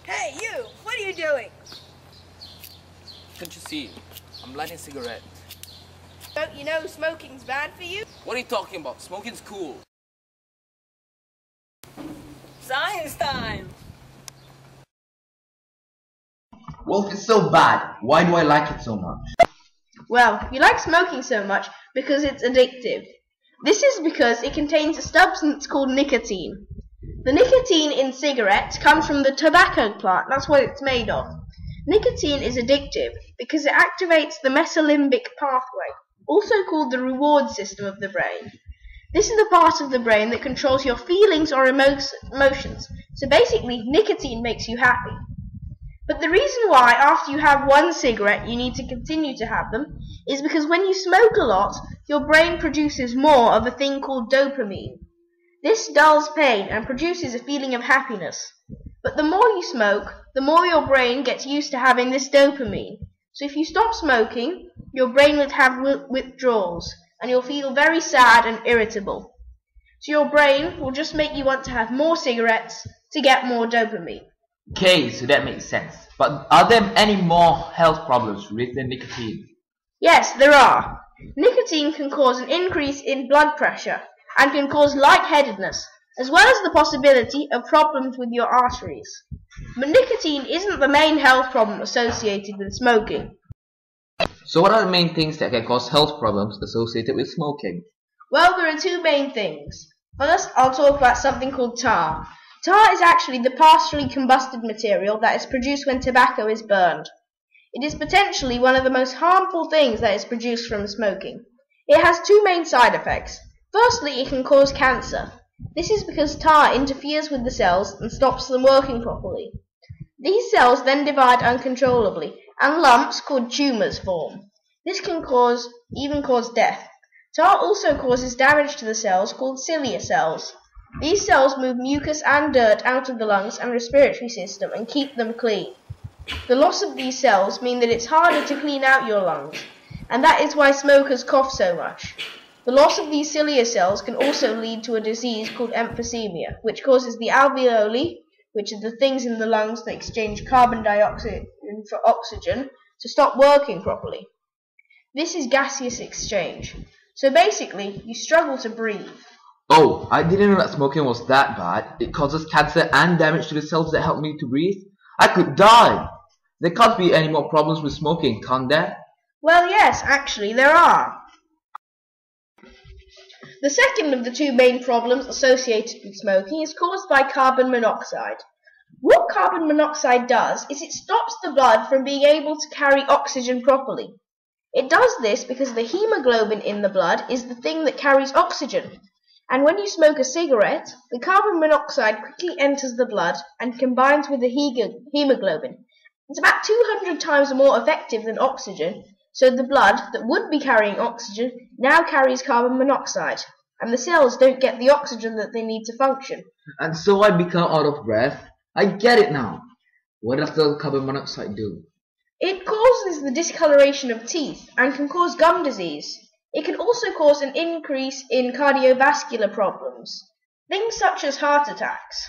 Hey, you! What are you doing? Can't you see? I'm lighting a cigarette. Don't you know smoking's bad for you? What are you talking about? Smoking's cool. Science time! Well, if it's so bad, why do I like it so much? Well, you like smoking so much because it's addictive. This is because it contains a substance called nicotine. The nicotine in cigarettes comes from the tobacco plant. That's what it's made of. Nicotine is addictive because it activates the mesolimbic pathway, also called the reward system of the brain. This is the part of the brain that controls your feelings or emotions. So basically, nicotine makes you happy. But the reason why after you have one cigarette you need to continue to have them is because when you smoke a lot, your brain produces more of a thing called dopamine. This dulls pain and produces a feeling of happiness. But the more you smoke, the more your brain gets used to having this dopamine. So if you stop smoking, your brain would have withdrawals, and you'll feel very sad and irritable. So your brain will just make you want to have more cigarettes to get more dopamine. Okay, so that makes sense. But are there any more health problems with the nicotine? Yes, there are. Nicotine can cause an increase in blood pressure and can cause lightheadedness, as well as the possibility of problems with your arteries. But nicotine isn't the main health problem associated with smoking. So what are the main things that can cause health problems associated with smoking? Well, there are two main things. First, I'll talk about something called tar. Tar is actually the partially combusted material that is produced when tobacco is burned. It is potentially one of the most harmful things that is produced from smoking. It has two main side effects. Firstly, it can cause cancer. This is because tar interferes with the cells and stops them working properly. These cells then divide uncontrollably, and lumps called tumours form. This can even cause death. Tar also causes damage to the cells called cilia cells. These cells move mucus and dirt out of the lungs and respiratory system and keep them clean. The loss of these cells means that it's harder to clean out your lungs, and that is why smokers cough so much. The loss of these cilia cells can also lead to a disease called emphysema, which causes the alveoli, which are the things in the lungs that exchange carbon dioxide for oxygen, to stop working properly. This is gaseous exchange. So basically, you struggle to breathe. Oh, I didn't know that smoking was that bad. It causes cancer and damage to the cells that help me to breathe. I could die. There can't be any more problems with smoking, can't there? Well, yes, actually there are. The second of the two main problems associated with smoking is caused by carbon monoxide. What carbon monoxide does is it stops the blood from being able to carry oxygen properly. It does this because the hemoglobin in the blood is the thing that carries oxygen. And when you smoke a cigarette, the carbon monoxide quickly enters the blood and combines with the hemoglobin. It's about 200 times more effective than oxygen, so the blood that would be carrying oxygen now carries carbon monoxide, and the cells don't get the oxygen that they need to function. And so I become out of breath? I get it now. What does the carbon monoxide do? It causes the discoloration of teeth and can cause gum disease. It can also cause an increase in cardiovascular problems, things such as heart attacks.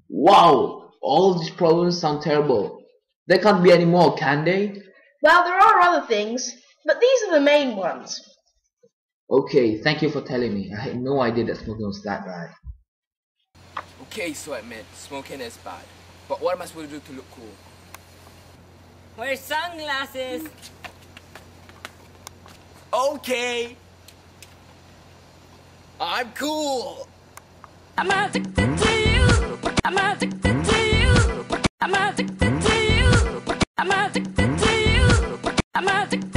Wow, all these problems sound terrible. There can't be any more, can they? Well, there are other things, but these are the main ones. Okay, thank you for telling me. I had no idea that smoking was that bad. Okay, so I admit, smoking is bad. But what am I supposed to do to look cool? Wear sunglasses! Okay! I'm cool! I'm addicted to you! I'm addicted to you! I'm addicted to you! I'm addicted to you! I'm addicted